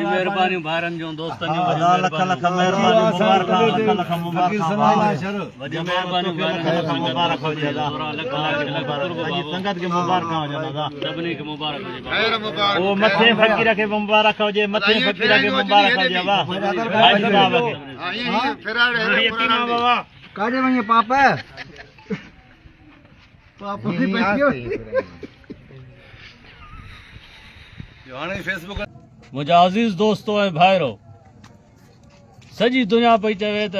महिरबानी भाइरनि जो दोस्तनि जो लख लख महिरबानी मुबारक लख लख मुबारक वॾी महिरबानी मुबारक हुजे संगत खे मुबारक हुजनि सभिनी खे मुबारक हुजे ओ मथे फ़कीर खे मुबारक हुजे मथे फ़कीर खे मुबारक हुजे वाह भाई साहब खे बाबा काॾे वञे पाप पाप की पैसियो मुंहिंजा अज़ीज़ दोस्तो ऐं भाइरो सॼी दुनिया पई चवे त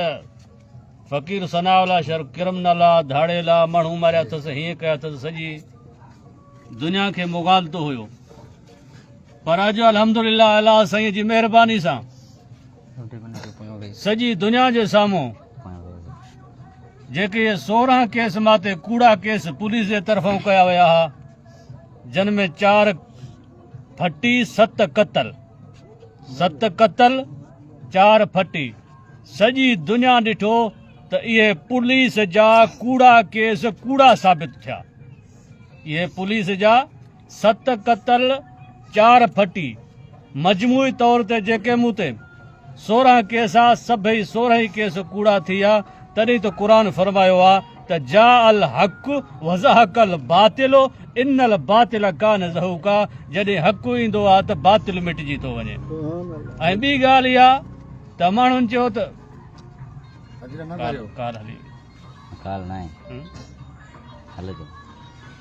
फ़क़ीर सनाउल्लाह शर किरमनल आहे धाड़ेल आहे माण्हू मारिया अथसि हीअं कया अथसि सॼी दुनिया खे मुगालतो हुयो पर अॼु अल्हम्दुलिल्लाह अलाह साईं जी महिरबानी सां सॼी दुनिया जे साम्हूं जेके 16 केस माते कूड़ा केस पुलिस जे तरफ़ां कया विया हुआ जिन में 4 फटी 7 क़तल 4 फटी सॼी दुनिया ॾिठो त इहे पुलिस जा कूड़ा केस कूड़ा साबित थिया इहे पुलिस जा 7 क़तल 4 फटी मजमूई तौर ते जेके मूं ते 16 केस आहे सभई 16 ई केस कूड़ा थी विया तॾहिं त क़ुर फरमायो आहे त जा अल हक़ वज़हक़ल बातिलो इनल बातिल कान ज़हूका जॾहिं हक़ ईंदो आहे त बातिल मिटिजी थो वञे ऐं ॿी ॻाल्हि इहा त माण्हुनि चयो त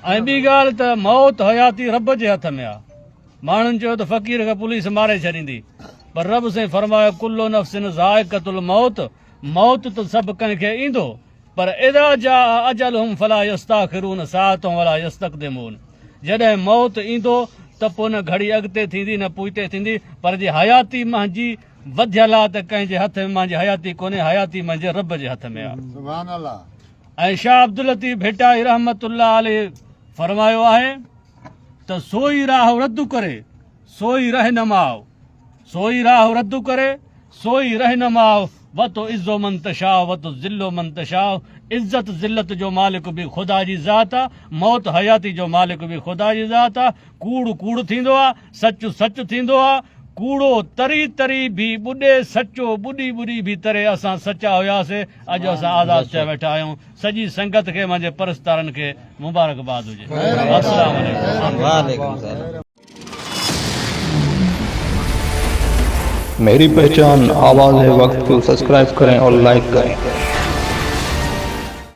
ऐं ॿी ॻाल्हि त मौत हयाती रब जे हथ में आहे माण्हुनि चयो त फ़क़ीर खे पुलिस मारे छॾींदी पर रब साईं फरमायो कुल्लो नफ़्सिन ज़ाइक़तुल मौत मौत त सभु कंहिंखे ईंदो पर इदा जा अजलहुम फला यस्ताखिरून साअतन वला यस्तक़दिमून जॾहिं मौत ईंदो त पोइ न घड़ी अॻिते थींदी न पोइते थींदी पर जे हयाती मुंहिंजी वधियल आहे त कंहिंजे हथ में मुंहिंजी हयाती कोन्हे हयाती मुंहिंजे रब जे हथ में आहे सुभान अल्लाह ऐं शाह अब्दुल लतीफ़ भिटाई रहमतुल्लाह अलैह फरमायो आहे त सोई राह रद्द करे सोई रहनुमाओ सोई राह रद्द करे सोई रहनुमाओ वतो इज़्ज़ो मंतशाओ वतो ज़िल्लो मंतशाओ इज़्ज़त ज़िल्लत जो मालिक बि ख़ुदा जी ज़ात आहे मौत हयाती जो मालिक बि ख़ुदा जी ज़ात आहे कूड़ कूड़ थींदो आहे सच सच थींदो आहे कूड़ो तरी तरी बि ॿुॾे सचो ॿुॾी ॿुॾी बि तरे असां सचा हुयासीं अॼु असां आज़ाद थिया वेठा आहियूं सॼी संगत खे मुंहिंजे परस्तारनि खे मुबारकबाद हुजे अस्सलाम वालेकुम मेरी पहचान आवाज़ है वक्त को सब्सक्राइब करें और लाइक करें।